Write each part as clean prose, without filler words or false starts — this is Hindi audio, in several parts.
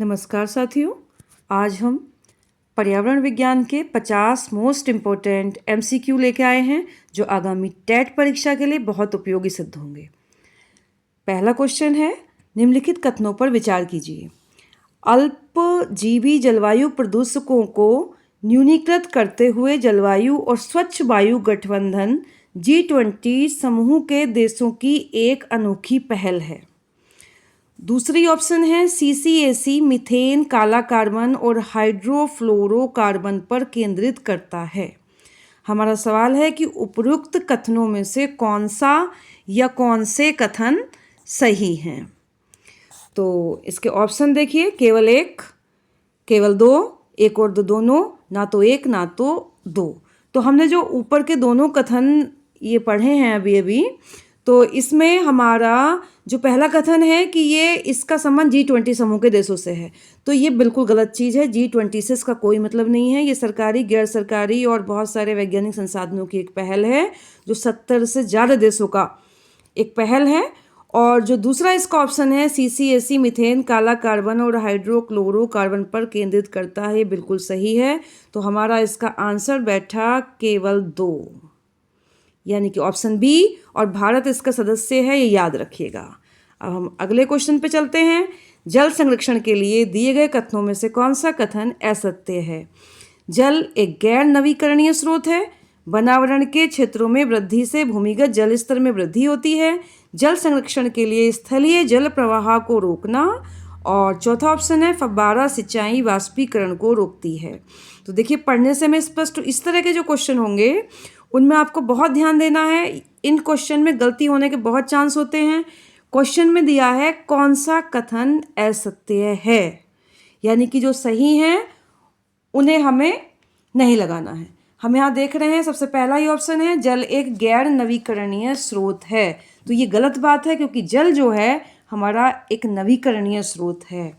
नमस्कार साथियों, आज हम पर्यावरण विज्ञान के 50 मोस्ट इम्पोर्टेंट MCQ लेके आए हैं जो आगामी टेट परीक्षा के लिए बहुत उपयोगी सिद्ध होंगे। पहला क्वेश्चन है, निम्नलिखित कथनों पर विचार कीजिए। अल्पजीवी जलवायु प्रदूषकों को न्यूनीकृत करते हुए जलवायु और स्वच्छ वायु गठबंधन G20 समूह के देशों की एक अनोखी पहल है। दूसरी ऑप्शन है CCAC मीथेन, काला कार्बन और हाइड्रोफ्लोरोकार्बन पर केंद्रित करता है। हमारा सवाल है कि उपरोक्त कथनों में से कौन सा या कौन से कथन सही हैं। तो इसके ऑप्शन देखिए, केवल एक, केवल दो, एक और दो दोनों, ना तो एक ना तो दो। तो हमने जो ऊपर के दोनों कथन ये पढ़े हैं अभी तो इसमें हमारा जो पहला कथन है कि ये इसका संबंध G20 समूह के देशों से है, तो ये बिल्कुल गलत चीज़ है। G20 से इसका कोई मतलब नहीं है। ये सरकारी, गैर सरकारी और बहुत सारे वैज्ञानिक संसाधनों की एक पहल है जो 70 से ज़्यादा देशों का एक पहल है। और जो दूसरा इसका ऑप्शन है CCAC मीथेन, काला कार्बन और हाइड्रोक्लोरोकार्बन पर केंद्रित करता है, ये बिल्कुल सही है। तो हमारा इसका आंसर बैठा केवल 2, यानी कि ऑप्शन बी, और भारत इसका सदस्य है, ये याद रखिएगा। अब हम अगले क्वेश्चन पे चलते हैं। जल संरक्षण के लिए दिए गए कथनों में से कौन सा कथन असत्य है? जल एक गैर नवीकरणीय स्रोत है। वनावरण के क्षेत्रों में वृद्धि से भूमिगत जल स्तर में वृद्धि होती है। जल संरक्षण के लिए स्थलीय जल प्रवाह को रोकना। और चौथा ऑप्शन है फव्वारा सिंचाई वाष्पीकरण को रोकती है। तो देखिए, पढ़ने से में स्पष्ट इस तरह के जो क्वेश्चन होंगे उनमें आपको बहुत ध्यान देना है। इन क्वेश्चन में गलती होने के बहुत चांस होते हैं। क्वेश्चन में दिया है कौन सा कथन असत्य है, यानी कि जो सही हैं उन्हें हमें नहीं लगाना है। हम यहाँ देख रहे हैं सबसे पहला ही ऑप्शन है, जल एक गैर नवीकरणीय स्रोत है। तो ये गलत बात है, क्योंकि जल जो है हमारा एक नवीकरणीय स्रोत है।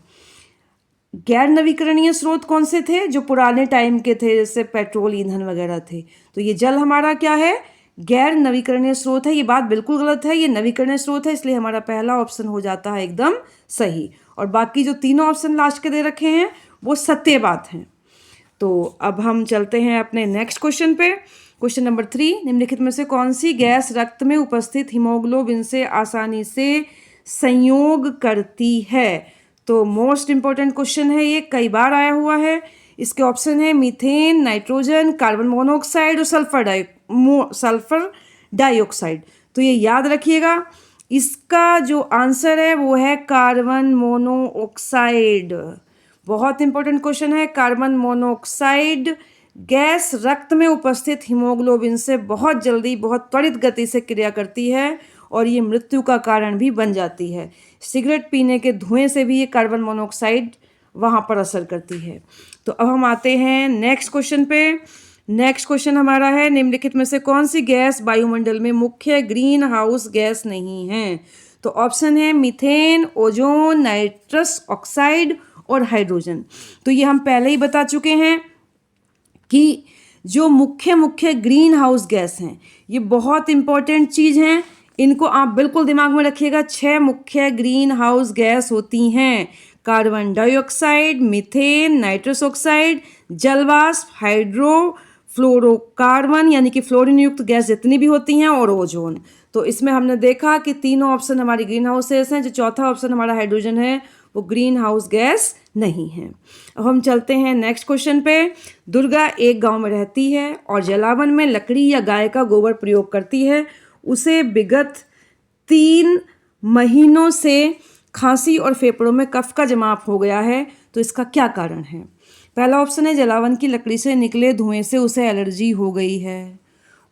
गैर नवीकरणीय स्रोत कौन से थे? जो पुराने टाइम के थे, जैसे पेट्रोल, ईंधन वगैरह थे। तो ये जल हमारा क्या है? गैर नवीकरणीय स्रोत है। ये बात बिल्कुल गलत है, ये नवीकरणीय स्रोत है, इसलिए हमारा पहला ऑप्शन हो जाता है एकदम सही। और बाकी जो तीनों ऑप्शन लास्ट के दे रखे हैं वो सत्य बात हैं। तो अब हम चलते हैं अपने नेक्स्ट क्वेश्चन पे। क्वेश्चन नंबर 3, निम्नलिखित में से कौन सी गैस रक्त में उपस्थित हीमोग्लोबिन से आसानी से संयोग करती है? तो मोस्ट इंपॉर्टेंट क्वेश्चन है, ये कई बार आया हुआ है। इसके ऑप्शन है मीथेन, नाइट्रोजन, कार्बन मोनोऑक्साइड और सल्फर डाइऑक्साइड। तो ये याद रखिएगा, इसका जो आंसर है वो है कार्बन मोनोऑक्साइड। बहुत इंपॉर्टेंट क्वेश्चन है। कार्बन मोनोऑक्साइड गैस रक्त में उपस्थित हीमोग्लोबिन से बहुत जल्दी, बहुत त्वरित गति से क्रिया करती है और ये मृत्यु का कारण भी बन जाती है। सिगरेट पीने के धुएं से भी ये कार्बन मोनोऑक्साइड वहाँ पर असर करती है। तो अब हम आते हैं नेक्स्ट क्वेश्चन पे। नेक्स्ट क्वेश्चन हमारा है, निम्नलिखित में से कौन सी गैस वायुमंडल में मुख्य ग्रीन हाउस गैस नहीं है? तो ऑप्शन है मीथेन, ओजोन, नाइट्रस ऑक्साइड और हाइड्रोजन। तो ये हम पहले ही बता चुके हैं कि जो मुख्य ग्रीन हाउस गैस हैं ये बहुत इंपॉर्टेंट चीज़ हैं। इनको आप बिल्कुल दिमाग में रखिएगा। 6 मुख्य ग्रीन हाउस गैस होती हैं: carbon dioxide, methane, nitrous oxide, जलवाष्प, हाइड्रोफ्लोरोकार्बन यानी कि फ्लोरीन युक्त गैस जितनी भी होती हैं, और ओजोन। तो इसमें हमने देखा कि तीनों ऑप्शन हमारी ग्रीन हाउस गैस हैं। जो चौथा ऑप्शन हमारा हाइड्रोजन है वो ग्रीन हाउस गैस नहीं है। अब हम चलते हैं नेक्स्ट क्वेश्चन पे। दुर्गा एक गांव में रहती है और जलावन में लकड़ी या गाय का गोबर प्रयोग करती है। उसे विगत 3 महीनों से खांसी और फेफड़ों में कफ का जमाव हो गया है। तो इसका क्या कारण है? पहला ऑप्शन है जलावन की लकड़ी से निकले धुएं से उसे एलर्जी हो गई है।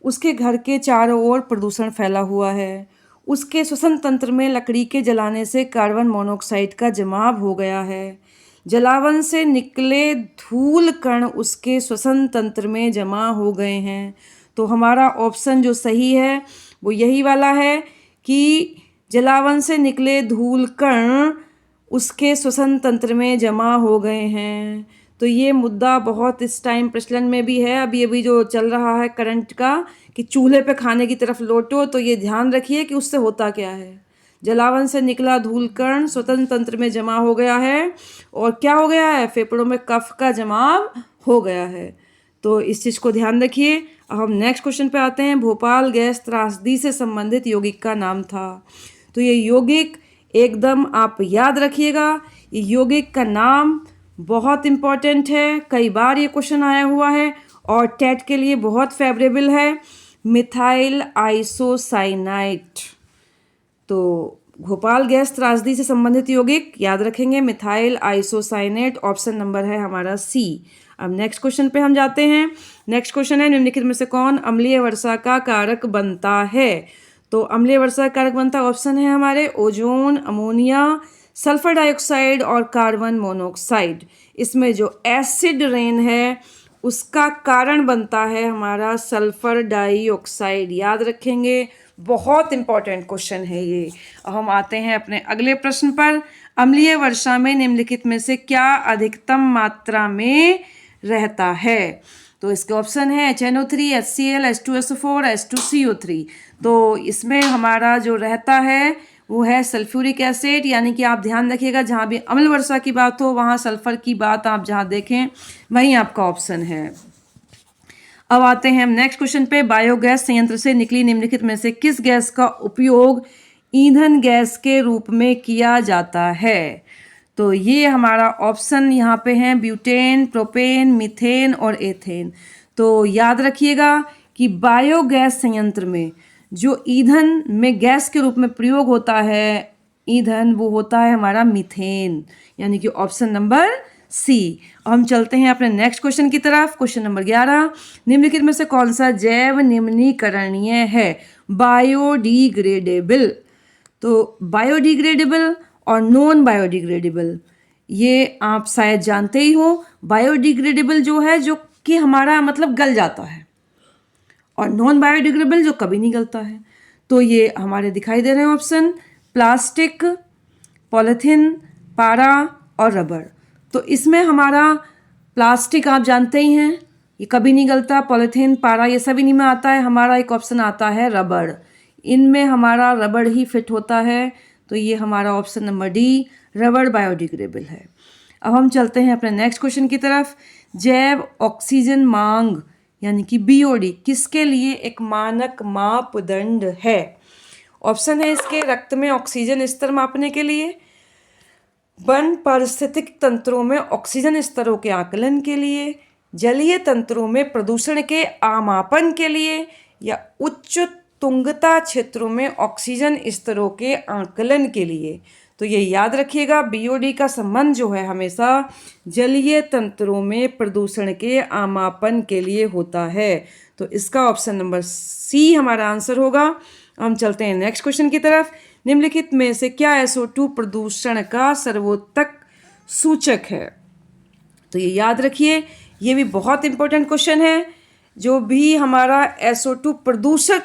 उसके घर के चारों ओर प्रदूषण फैला हुआ है। उसके श्वसन तंत्र में लकड़ी के जलाने से कार्बन मोनोऑक्साइड का जमाव हो गया है। जलावन से निकले धूल कण उसके श्वसन तंत्र में जमा हो गए हैं। तो हमारा ऑप्शन जो सही है वो यही वाला है कि जलावन से निकले धूल कण उसके श्वसन तंत्र में जमा हो गए हैं। तो ये मुद्दा बहुत इस टाइम प्रचलन में भी है। अभी जो चल रहा है करंट का कि चूल्हे पे खाने की तरफ लौटो, तो ये ध्यान रखिए कि उससे होता क्या है। जलावन से निकला धूल कण स्वतंत्र तंत्र में जमा हो गया है और क्या हो गया है, फेफड़ों में कफ का जमाव हो गया है। तो इस चीज़ को ध्यान रखिए। अब हम नेक्स्ट क्वेश्चन पे आते हैं। भोपाल गैस त्रासदी से संबंधित यौगिक का नाम था। तो ये यौगिक एकदम आप याद रखिएगा, ये यौगिक का नाम बहुत इम्पॉर्टेंट है, कई बार ये क्वेश्चन आया हुआ है और टेट के लिए बहुत फेवरेबल है। Methyl isocyanate. तो भोपाल गैस त्रासदी से संबंधित यौगिक याद रखेंगे मिथाइल आइसोसाइनेट, ऑप्शन नंबर है हमारा सी। अब नेक्स्ट क्वेश्चन पे हम जाते हैं। नेक्स्ट क्वेश्चन है निम्नलिखित में से कौन अम्लीय वर्षा का कारक बनता है। तो अम्लीय वर्षा का कारक बनता ऑप्शन है हमारे ओजोन, अमोनिया, सल्फर डाइऑक्साइड और कार्बन मोनोऑक्साइड। इसमें जो एसिड रेन है उसका कारण बनता है हमारा सल्फर डाइऑक्साइड, याद रखेंगे, बहुत इंपॉर्टेंट क्वेश्चन है ये। अब हम आते हैं अपने अगले प्रश्न पर। अम्लीय वर्षा में निम्नलिखित में से क्या अधिकतम मात्रा में रहता है। तो इसके ऑप्शन है HNO3, HCl, H2SO4, H2CO3। तो इसमें हमारा जो रहता है वो है सल्फ्यूरिक एसिड, यानी कि आप ध्यान रखिएगा जहाँ भी अम्ल वर्षा की बात हो वहाँ सल्फर की बात आप जहाँ देखें वहीं आपका ऑप्शन है। अब आते हैं हम नेक्स्ट क्वेश्चन पे। बायोगैस संयंत्र से निकली निम्नलिखित में से किस गैस का उपयोग ईंधन गैस के रूप में किया जाता है। तो ये हमारा ऑप्शन यहाँ पे हैं ब्यूटेन, प्रोपेन, मीथेन और एथेन। तो याद रखिएगा कि बायोगैस संयंत्र में जो ईंधन में गैस के रूप में प्रयोग होता है ईंधन, वो होता है हमारा मीथेन, यानी कि ऑप्शन नंबर सी। हम चलते हैं अपने नेक्स्ट क्वेश्चन की तरफ। क्वेश्चन नंबर 11, निम्नलिखित में से कौन सा जैव निम्नीकरणीय है। बायोडिग्रेडेबल। तो बायोडिग्रेडेबल और नॉन बायोडिग्रेडेबल ये आप शायद जानते ही हो। बायोडिग्रेडेबल जो है जो कि हमारा मतलब गल जाता है, और नॉन बायोडिग्रेडेबल जो कभी नहीं गलता है। तो ये हमारे दिखाई दे रहे हैं ऑप्शन प्लास्टिक, पॉलीथीन, पारा और रबर। तो इसमें हमारा प्लास्टिक आप जानते ही हैं ये कभी नहीं गलता, पॉलीथीन, पारा ये सब इन्हीं में आता है। हमारा एक ऑप्शन आता है रबड़, इनमें हमारा रबड़ ही फिट होता है। तो ये हमारा ऑप्शन नंबर डी, रबड़ बायोडिग्रेडेबल है। अब हम चलते हैं अपने नेक्स्ट क्वेश्चन की तरफ। जैव ऑक्सीजन मांग यानी कि BOD किसके लिए एक मानक मापदंड है। ऑप्शन है इसके रक्त में ऑक्सीजन स्तर मापने के लिए, वन पारिस्थितिक तंत्रों में ऑक्सीजन स्तरों के आकलन के लिए, जलीय तंत्रों में प्रदूषण के आमापन के लिए, या उच्च तुंगता क्षेत्रों में ऑक्सीजन स्तरों के आकलन के लिए। तो ये याद रखिएगा BOD का संबंध जो है हमेशा जलीय तंत्रों में प्रदूषण के आमापन के लिए होता है। तो इसका ऑप्शन नंबर सी हमारा आंसर होगा। हम चलते हैं नेक्स्ट क्वेश्चन की तरफ। निम्नलिखित में से क्या SO2 प्रदूषण का सर्वोत्तक सूचक है। तो ये याद रखिए, ये भी बहुत इंपॉर्टेंट क्वेश्चन है। जो भी हमारा SO2 प्रदूषक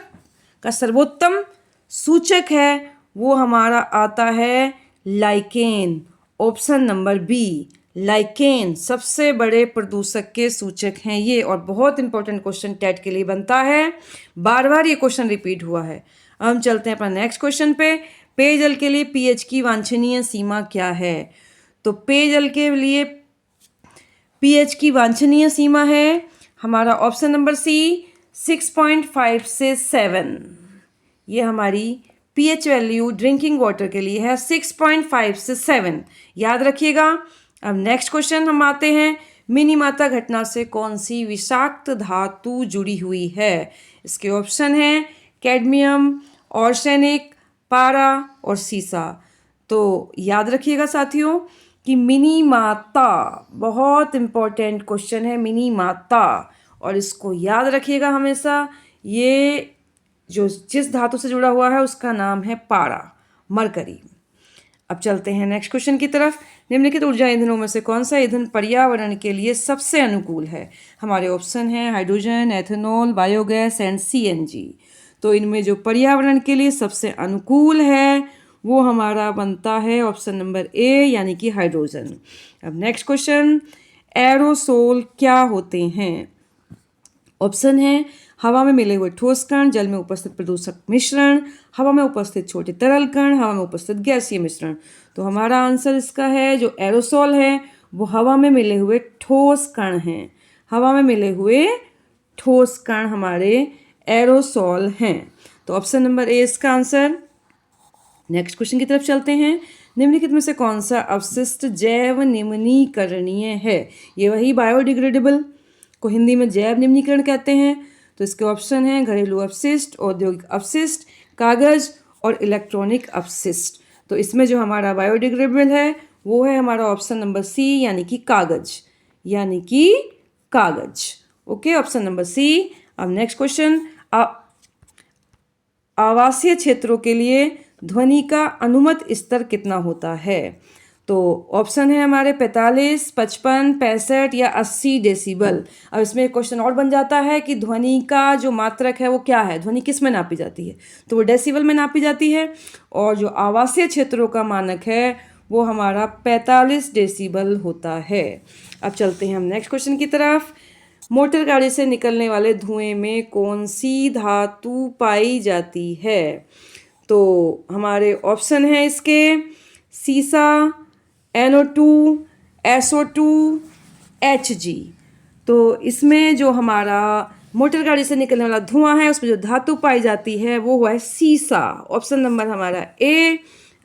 का सर्वोत्तम सूचक है वो हमारा आता है lichen, option number B. Lichen सबसे बड़े प्रदूषक के सूचक हैं ये, और बहुत इंपॉर्टेंट क्वेश्चन टेट के लिए बनता है, बार बार ये क्वेश्चन रिपीट हुआ है। हम चलते हैं अपना नेक्स्ट क्वेश्चन पे। पेयजल के लिए pH की वांछनीय सीमा क्या है। तो पेयजल के लिए pH की वांछनीय सीमा है हमारा ऑप्शन नंबर सी 6.5 से 7। ये हमारी pH वैल्यू ड्रिंकिंग वाटर के लिए है 6.5 से 7, याद रखिएगा। अब नेक्स्ट क्वेश्चन हम आते हैं। मिनीमाता घटना से कौन सी विषाक्त धातु जुड़ी हुई है। इसके ऑप्शन हैं कैडमियम, आर्सेनिक, पारा और सीसा। तो याद रखिएगा साथियों कि मिनीमाता बहुत इंपॉर्टेंट क्वेश्चन है, मिनीमाता, और इसको याद रखिएगा हमेशा। ये जो जिस धातु से जुड़ा हुआ है उसका नाम है पारा, मरकरी। अब चलते हैं नेक्स्ट क्वेश्चन की तरफ। निम्नलिखित ऊर्जा ईंधनों में से कौन सा ईंधन पर्यावरण के लिए सबसे अनुकूल है। हमारे ऑप्शन हैं hydrogen, ethanol, biogas and CNG। तो इनमें जो पर्यावरण के लिए सबसे अनुकूल है वो हमारा बनता है ऑप्शन नंबर ए, यानी कि हाइड्रोजन। अब नेक्स्ट क्वेश्चन, एरोसोल क्या होते हैं। ऑप्शन है हवा में मिले हुए ठोस कण, जल में उपस्थित प्रदूषक मिश्रण, हवा में उपस्थित छोटे तरल कण, हवा में उपस्थित गैसीय मिश्रण। तो हमारा आंसर इसका है जो एरोसोल है वो हवा में मिले हुए ठोस कण हैं। हवा में मिले हुए ठोस कण हमारे एरोसोल हैं। तो ऑप्शन नंबर ए इसका आंसर। नेक्स्ट क्वेश्चन की तरफ चलते हैं। निम्नलिखित में से कौन सा अपशिष्ट जैव निम्नीकरणीय है? ये वही बायोडिग्रेडेबल को हिंदी में जैव निम्नीकरण कहते हैं। तो इसके ऑप्शन हैं घरेलू अपशिष्ट, औद्योगिक अपशिष्ट, कागज और इलेक्ट्रॉनिक अपशिष्ट। तो इसमें जो हमारा बायोडिग्रेडेबल है वो है हमारा ऑप्शन नंबर सी यानी कि कागज, यानी कि कागज। Okay, option number C. अब नेक्स्ट क्वेश्चन, आवासीय क्षेत्रों के लिए ध्वनि का अनुमत स्तर कितना होता है? तो ऑप्शन है हमारे 45, 55, 65 या 80 डेसिबल। अब इसमें एक क्वेश्चन और बन जाता है कि ध्वनि का जो मात्रक है वो क्या है, ध्वनि किस में नापी जाती है? तो वो डेसिबल में नापी जाती है। और जो आवासीय क्षेत्रों का मानक है वो हमारा 45 डेसिबल होता है। अब चलते हैं हम नेक्स्ट क्वेश्चन की तरफ। मोटर गाड़ी से निकलने वाले धुएं में कौन सी धातु पाई जाती है? तो हमारे ऑप्शन है इसके सीसा, NO2, SO2, Hg। तो इसमें जो हमारा मोटर गाड़ी से निकलने वाला धुआं है उसमें जो धातु पाई जाती है वो हुआ है सीसा। ऑप्शन नंबर हमारा ए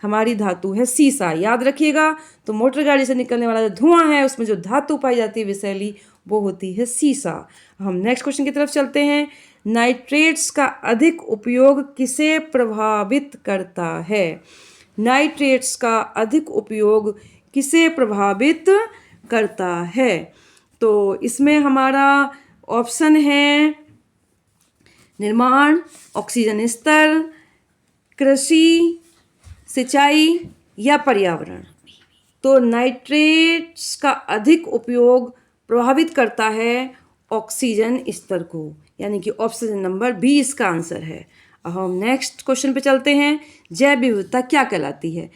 हमारी धातु है सीसा, याद रखिएगा। तो मोटर गाड़ी से निकलने वाला जो धुआं है उसमें जो धातु पाई जाती है विषैली वो होती है सीसा। हम नेक्स्ट क्वेश्चन की तरफ चलते हैं। नाइट्रेट्स का अधिक उपयोग किसे प्रभावित करता है? नाइट्रेट्स का अधिक उपयोग किसे प्रभावित करता है? तो इसमें हमारा ऑप्शन है निर्माण, ऑक्सीजन स्तर, कृषि, सिंचाई या पर्यावरण। तो नाइट्रेट्स का अधिक उपयोग प्रभावित करता है ऑक्सीजन स्तर को, यानी कि ऑप्शन नंबर बी इसका आंसर है। अब हम नेक्स्ट क्वेश्चन पे चलते हैं। जैव विविधता क्या कहलाती है?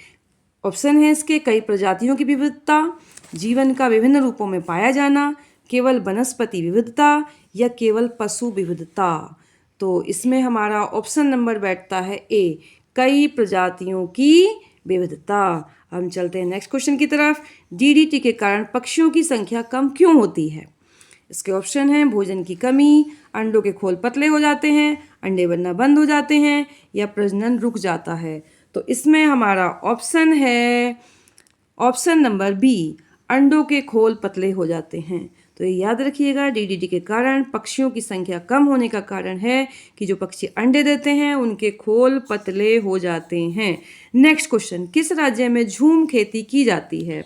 ऑप्शन है इसके कई प्रजातियों की विविधता, जीवन का विभिन्न रूपों में पाया जाना, केवल वनस्पति विविधता या केवल पशु विविधता। तो इसमें हमारा ऑप्शन नंबर बैठता है ए, कई प्रजातियों की विविधता। हम चलते हैं नेक्स्ट क्वेश्चन की तरफ। DDT के कारण पक्षियों की संख्या कम क्यों होती है? इसके ऑप्शन हैं भोजन की कमी, अंडों के खोल पतले हो जाते हैं, अंडे बनना बंद हो जाते हैं या प्रजनन रुक जाता है। तो इसमें हमारा ऑप्शन है ऑप्शन नंबर बी, अंडों के खोल पतले हो जाते हैं। तो ये याद रखिएगा, DDT के कारण पक्षियों की संख्या कम होने का कारण है कि जो पक्षी अंडे देते हैं उनके खोल पतले हो जाते हैं। नेक्स्ट क्वेश्चन, किस राज्य में झूम खेती की जाती है?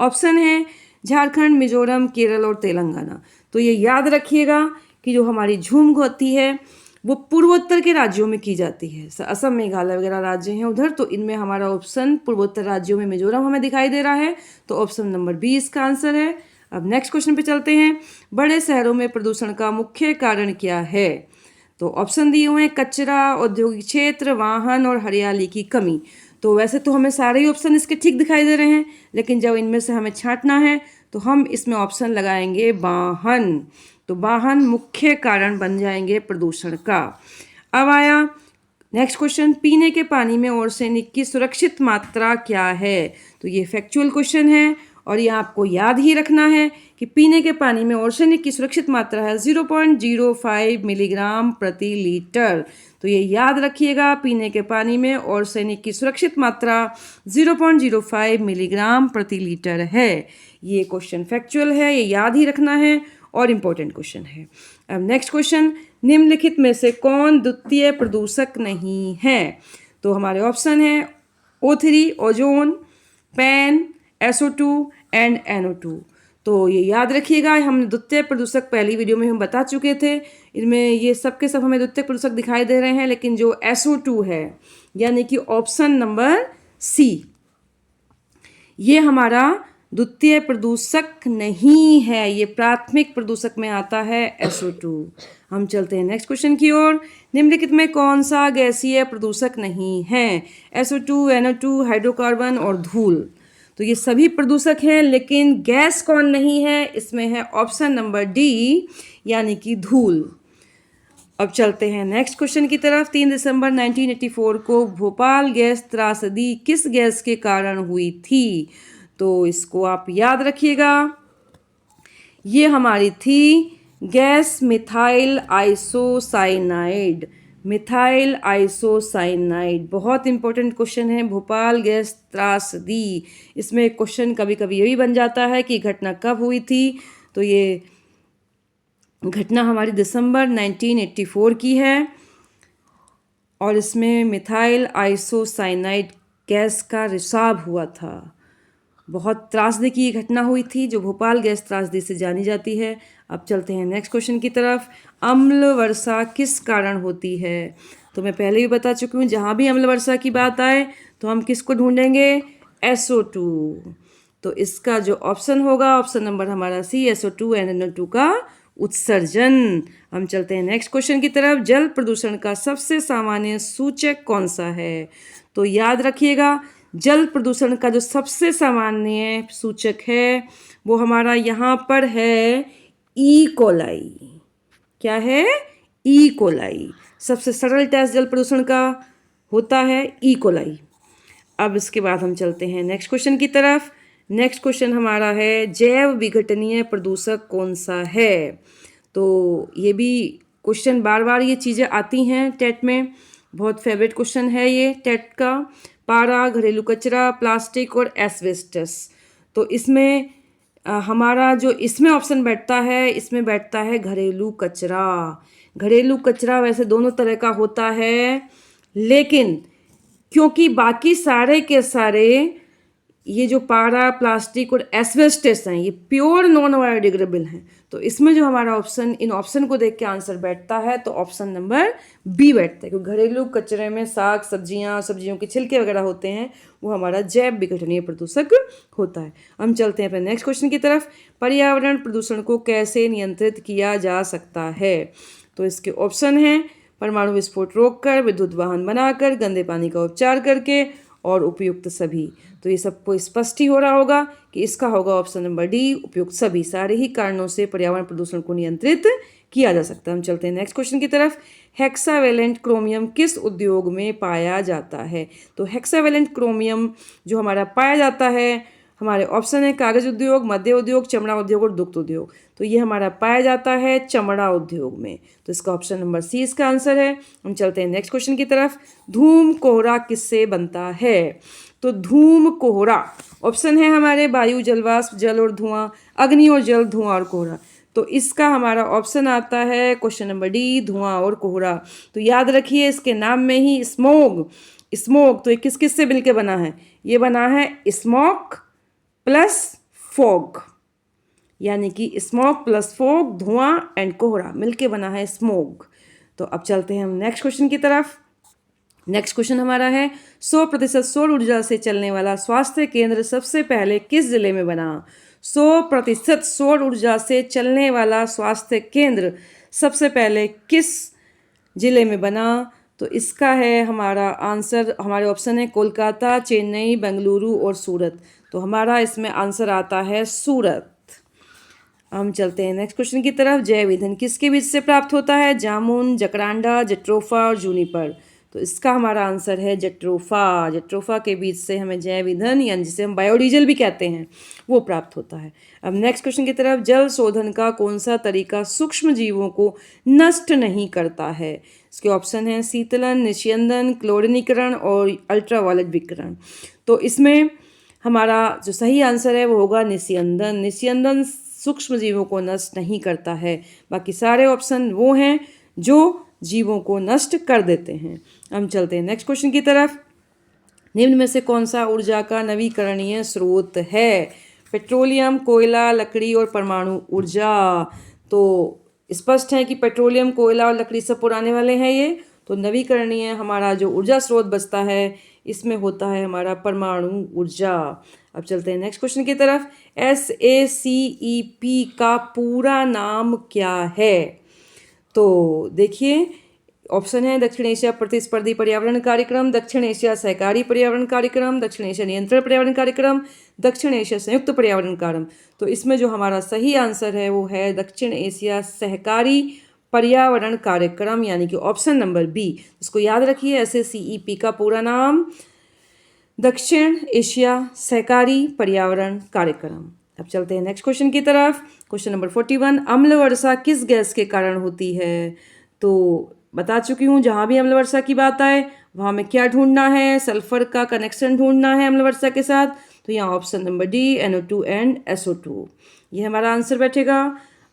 ऑप्शन है झारखंड, मिजोरम, केरल और तेलंगाना। तो ये याद रखिएगा कि जो हमारी झूम होती है वो पूर्वोत्तर के राज्यों में की जाती है। असम, मेघालय वगैरह राज्य हैं उधर, तो इनमें हमारा ऑप्शन पूर्वोत्तर राज्यों में मिजोरम हमें दिखाई दे रहा है। तो ऑप्शन नंबर बी इसका आंसर है। अब नेक्स्ट क्वेश्चन पे चलते हैं। बड़े शहरों में प्रदूषण का मुख्य कारण क्या है? तो ऑप्शन दिए हुए हैं कचरा, औद्योगिक क्षेत्र, वाहन और हरियाली की कमी। तो वैसे तो हमें सारे ही ऑप्शन इसके ठीक दिखाई दे रहे हैं, लेकिन जब इनमें से हमें छांटना है तो हम इसमें ऑप्शन लगाएंगे वाहन। तो वाहन मुख्य कारण बन जाएंगे प्रदूषण का। अब आया नेक्स्ट क्वेश्चन, पीने के पानी में आर्सेनिक की सुरक्षित मात्रा क्या है? तो ये फैक्चुअल क्वेश्चन है और ये आपको याद ही रखना है कि पीने के पानी में आर्सेनिक की सुरक्षित मात्रा है 0.05 मिलीग्राम प्रति लीटर। तो ये याद रखिएगा, पीने के पानी में आर्सेनिक की सुरक्षित मात्रा 0.05 मिलीग्राम प्रति लीटर है। ये क्वेश्चन फैक्चुअल है, ये याद ही रखना है और इम्पोर्टेंट क्वेश्चन है। अब नेक्स्ट क्वेश्चन, निम्नलिखित में से कौन द्वितीय प्रदूषक नहीं है? तो हमारे ऑप्शन है O3, ozone, pan, SO2 and NO2। तो ये याद रखिएगा, हमने द्वितीय प्रदूषक पहली वीडियो में हम बता चुके थे। इनमें ये सब के सब हमें द्वितीय प्रदूषक दिखाई दे रहे हैं, लेकिन जो SO2 है यानी कि ऑप्शन नंबर सी, ये हमारा द्वितीय प्रदूषक नहीं है, ये प्राथमिक प्रदूषक में आता है SO2। हम चलते हैं नेक्स्ट क्वेश्चन की ओर। निम्नलिखित में कौन सा गैसीय प्रदूषक नहीं है? SO2, NO2, हाइड्रोकार्बन और धूल। तो ये सभी प्रदूषक हैं, लेकिन गैस कौन नहीं है, इसमें है ऑप्शन नंबर डी, यानी कि धूल। अब चलते हैं नेक्स्ट क्वेश्चन की तरफ। 3 दिसंबर 1984 को भोपाल गैस त्रासदी किस गैस के कारण हुई थी? तो इसको आप याद रखिएगा, ये हमारी थी gas methyl isocyanide. Methyl isocyanide बहुत इंपॉर्टेंट क्वेश्चन है, भोपाल गैस त्रासदी। इसमें क्वेश्चन कभी कभी ये भी बन जाता है कि घटना कब हुई थी, तो ये घटना हमारी दिसंबर 1984 की है और इसमें मिथाइल आइसोसाइनाइड गैस का रिसाव हुआ था। बहुत त्रासदी की घटना हुई थी जो भोपाल गैस त्रासदी से जानी जाती है। अब चलते हैं नेक्स्ट क्वेश्चन की तरफ। अम्ल वर्षा किस कारण होती है? तो मैं पहले भी बता चुकी हूँ, जहाँ भी अम्ल वर्षा की बात आए तो हम किसको ढूंढेंगे? SO2। तो इसका जो ऑप्शन होगा, ऑप्शन नंबर हमारा सी, SO2 NO2 का उत्सर्जन। हम चलते हैं नेक्स्ट क्वेश्चन की तरफ। जल प्रदूषण का सबसे सामान्य सूचक कौन सा है? तो याद रखिएगा, जल प्रदूषण का जो सबसे सामान्य सूचक है वो हमारा यहाँ पर है ई कोलाई। क्या है? E coli. सबसे सरल टेस्ट जल प्रदूषण का होता है ई कोलाई। अब इसके बाद हम चलते हैं नेक्स्ट क्वेश्चन की तरफ। नेक्स्ट क्वेश्चन हमारा है जैव विघटनीय प्रदूषक कौन सा है? तो ये भी क्वेश्चन बार बार ये चीज़ें आती हैं टेट में, बहुत फेवरेट क्वेश्चन है ये टेट का। पारा, घरेलू कचरा, प्लास्टिक और एस्बेस्टस। तो इसमें हमारा जो इसमें ऑप्शन बैठता है, इसमें बैठता है घरेलू कचरा। घरेलू कचरा वैसे दोनों तरह का होता है, लेकिन क्योंकि बाकी सारे के सारे ये जो पारा, प्लास्टिक और एस्बेस्टस हैं ये प्योर नॉन बायोडिग्रेडेबल हैं, तो इसमें जो हमारा ऑप्शन, इन ऑप्शन को देख के आंसर बैठता है तो ऑप्शन नंबर बी बैठता है, क्योंकि घरेलू कचरे में साग सब्जियां, सब्जियों के छिलके वगैरह होते हैं, वो हमारा जैव विघटनीय प्रदूषक होता है। हम चलते हैं अपने नेक्स्ट क्वेश्चन की तरफ। पर्यावरण प्रदूषण को कैसे नियंत्रित किया जा सकता है? तो इसके ऑप्शन हैं परमाणु विस्फोट रोककर, विद्युत वाहन बनाकर, गंदे पानी का उपचार करके और उपयुक्त सभी। तो ये सबको स्पष्ट ही हो रहा होगा कि इसका होगा ऑप्शन नंबर डी, उपयुक्त सभी। सारे ही कारणों से पर्यावरण प्रदूषण को नियंत्रित किया जा सकता है। हम चलते हैं नेक्स्ट क्वेश्चन की तरफ। हेक्सावेलेंट क्रोमियम किस उद्योग में पाया जाता है? तो हेक्सावेलेंट क्रोमियम जो हमारा पाया जाता है, हमारे ऑप्शन है कागज उद्योग, मध्य उद्योग, चमड़ा उद्योग और दुग्ध उद्योग। तो ये हमारा पाया जाता है चमड़ा उद्योग में, तो इसका ऑप्शन नंबर सी इसका आंसर है। हम चलते हैं नेक्स्ट क्वेश्चन की तरफ। धूम कोहरा किससे बनता है? तो धूम कोहरा ऑप्शन है हमारे वायु, जलवाष्प, जल और धुआं, अग्नि और जल, धुआं और कोहरा। तो इसका हमारा ऑप्शन आता है क्वेश्चन नंबर डी, धुआं और कोहरा। तो याद रखिए इसके नाम में ही स्मोग, स्मोक, तो ये किस किस से मिलकर बना है? ये बना है स्मोक प्लस फॉग, यानी कि स्मोक प्लस फॉग, धुआं एंड कोहरा मिलके बना है स्मोग। तो अब चलते हैं हम नेक्स्ट क्वेश्चन की तरफ। नेक्स्ट क्वेश्चन हमारा है 100% सौर ऊर्जा से चलने वाला स्वास्थ्य केंद्र सबसे पहले किस जिले में बना? 100% सौर ऊर्जा से चलने वाला स्वास्थ्य केंद्र सबसे पहले किस जिले में बना? तो इसका है हमारा आंसर, हमारे ऑप्शन है कोलकाता, चेन्नई, बेंगलुरु और सूरत। तो हमारा इसमें आंसर आता है सूरत। हम चलते हैं नेक्स्ट क्वेश्चन की तरफ। जैव ईंधन किसके बीज से प्राप्त होता है? जामुन, जकरांडा, जट्रोफा और जूनिपर। तो इसका हमारा आंसर है जट्रोफा। जट्रोफा के बीज से हमें जैव ईंधन, यानी जिसे हम बायोडीजल भी कहते हैं, वो प्राप्त होता है। अब नेक्स्ट क्वेश्चन की तरफ। जल शोधन का कौन सा तरीका सूक्ष्म जीवों को नष्ट नहीं करता है? इसके ऑप्शन हैं शीतलन, निस्यंदन, क्लोरीनीकरण और अल्ट्रावायलेट विकिरण। तो इसमें हमारा जो सही आंसर है वो होगा निस्यंदन। निस्यंदन सूक्ष्म जीवों को नष्ट नहीं करता है, बाकी सारे ऑप्शन वो हैं जो जीवों को नष्ट कर देते हैं। हम चलते हैं नेक्स्ट क्वेश्चन की तरफ। निम्न में से कौन सा ऊर्जा का नवीकरणीय स्रोत है? पेट्रोलियम, कोयला, लकड़ी और परमाणु ऊर्जा। तो स्पष्ट है कि पेट्रोलियम, कोयला और लकड़ी सब पुराने वाले हैं ये, तो नवीकरणीय हमारा जो ऊर्जा स्रोत बचता है इसमें होता है हमारा परमाणु ऊर्जा। अब चलते हैं नेक्स्ट क्वेश्चन की तरफ। SACEP का पूरा नाम क्या है? तो देखिए ऑप्शन है दक्षिण एशिया प्रतिस्पर्धी पर्यावरण कार्यक्रम, दक्षिण एशिया सहकारी पर्यावरण कार्यक्रम, दक्षिण एशिया नियंत्रण पर्यावरण कार्यक्रम, दक्षिण एशिया संयुक्त पर्यावरण कार्यक्रम। तो इसमें जो हमारा सही आंसर है वो है दक्षिण एशिया सहकारी पर्यावरण कार्यक्रम, यानी कि ऑप्शन नंबर बी। इसको याद रखिए, SACEP का पूरा नाम दक्षिण एशिया सहकारी पर्यावरण कार्यक्रम। अब चलते हैं नेक्स्ट क्वेश्चन की तरफ। क्वेश्चन नंबर 41, अम्ल वर्षा किस गैस के कारण होती है? तो बता चुकी हूँ, जहाँ भी अम्ल वर्षा की बात आए वहाँ में क्या ढूंढना है, सल्फर का कनेक्शन ढूंढना है अम्ल वर्षा के साथ। तो यहाँ option number D NO2 and SO2 ये हमारा आंसर बैठेगा।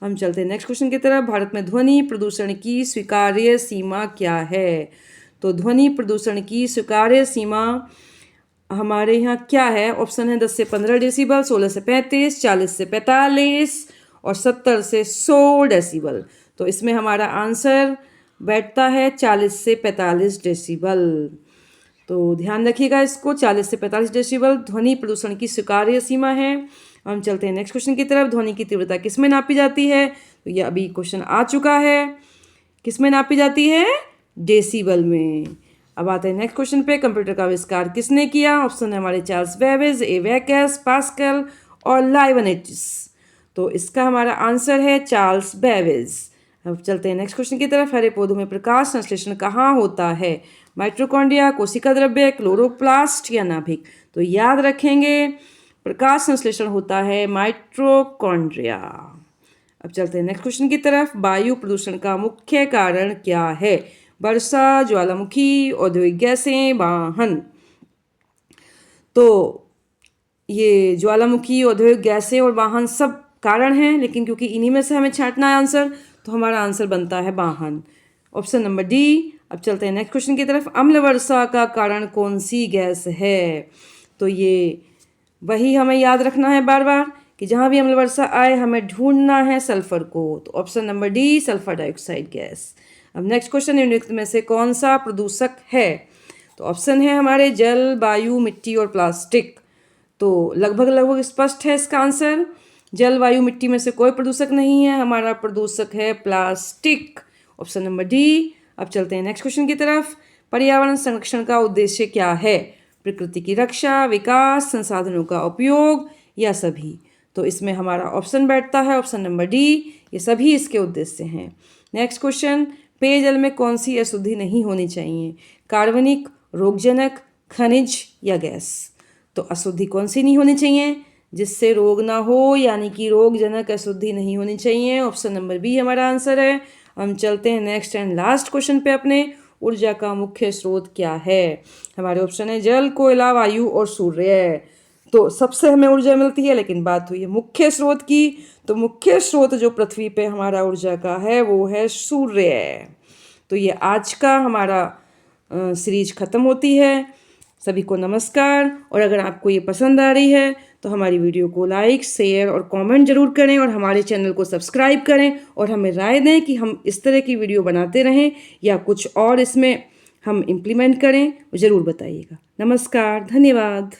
हम चलते हैं नेक्स्ट क्वेश्चन की तरफ। भारत में ध्वनि प्रदूषण की स्वीकार्य सीमा क्या है? तो ध्वनि प्रदूषण की स्वीकार्य सीमा हमारे यहाँ क्या है? ऑप्शन है 10 से 15 डेसिबल, 16 से 35, 40 से 45 और 70 से 100 डेसिबल। तो इसमें हमारा आंसर बैठता है 40 से 45 डेसिबल। तो ध्यान रखिएगा इसको, 40 से 45 डेसिबल ध्वनि प्रदूषण की स्वीकार्य सीमा है। हम चलते हैं नेक्स्ट क्वेश्चन की तरफ। ध्वनि की तीव्रता किस में नापी जाती है? तो ये अभी क्वेश्चन आ चुका है, किस में नापी जाती है? डेसिबल में। अब आते हैं नेक्स्ट क्वेश्चन पे। कंप्यूटर का आविष्कार किसने किया? ऑप्शन है हमारे चार्ल्स बेबेज, एबेकस, पास्कल और लाइबनिट्ज। तो इसका हमारा आंसर है चार्ल्स बेबेज। अब चलते हैं नेक्स्ट क्वेश्चन की तरफ। हरे पौधों में प्रकाश संश्लेषण कहाँ होता है? माइटोकॉन्ड्रिया, कोशिका द्रव्य, क्लोरोप्लास्ट या नाभिक? तो याद रखेंगे प्रकाश संश्लेषण होता है माइटोकॉन्ड्रिया। अब चलते हैं नेक्स्ट क्वेश्चन की तरफ। वायु प्रदूषण का मुख्य कारण क्या है? वर्षा, ज्वालामुखी, औद्योगिक गैसें, वाहन? तो ये ज्वालामुखी, औद्योगिक गैसें और वाहन सब कारण हैं, लेकिन क्योंकि इन्हीं में से हमें छांटना है आंसर, तो हमारा आंसर बनता है वाहन, ऑप्शन नंबर डी। अब चलते हैं नेक्स्ट क्वेश्चन की तरफ। अम्ल वर्षा का कारण कौन सी गैस है? तो ये वही हमें याद रखना है बार बार कि जहाँ भी अम्ल वर्षा आए हमें ढूंढना है सल्फर को। तो option number D sulphur dioxide gas. अब नेक्स्ट क्वेश्चन, निम्नलिखित में से कौन सा प्रदूषक है? तो ऑप्शन है हमारे जल, वायु, मिट्टी और प्लास्टिक। तो लगभग स्पष्ट है इसका आंसर। जल, वायु, मिट्टी में से कोई प्रदूषक नहीं है, हमारा प्रदूषक है प्लास्टिक, ऑप्शन नंबर डी। अब चलते हैं नेक्स्ट क्वेश्चन की तरफ। पर्यावरण संरक्षण का उद्देश्य क्या है? प्रकृति की रक्षा, विकास, संसाधनों का उपयोग या सभी? तो इसमें हमारा ऑप्शन बैठता है ऑप्शन नंबर डी, ये सभी इसके उद्देश्य हैं। नेक्स्ट क्वेश्चन, पेयजल में कौन सी अशुद्धि नहीं होनी चाहिए? कार्बनिक, रोगजनक, खनिज या गैस? तो अशुद्धि कौन सी नहीं होनी चाहिए? जिससे रोग ना हो, यानी कि रोगजनक अशुद्धि नहीं होनी चाहिए, ऑप्शन नंबर बी हमारा आंसर है। हम चलते हैं नेक्स्ट एंड लास्ट क्वेश्चन पे अपने। ऊर्जा का मुख्य स्रोत क्या है? हमारे ऑप्शन है जल, कोयला, वायु और सूर्य। तो सबसे हमें ऊर्जा मिलती है, लेकिन बात हुई है मुख्य स्रोत की, तो मुख्य स्रोत जो पृथ्वी पे हमारा ऊर्जा का है वो है सूर्य। तो ये आज का हमारा सीरीज ख़त्म होती है। सभी को नमस्कार, और अगर आपको ये पसंद आ रही है तो हमारी वीडियो को लाइक, शेयर और कमेंट जरूर करें, और हमारे चैनल को सब्सक्राइब करें, और हमें राय दें कि हम इस तरह की वीडियो बनाते रहें या कुछ और इसमें हम इम्प्लीमेंट करें, ज़रूर बताइएगा। नमस्कार, धन्यवाद।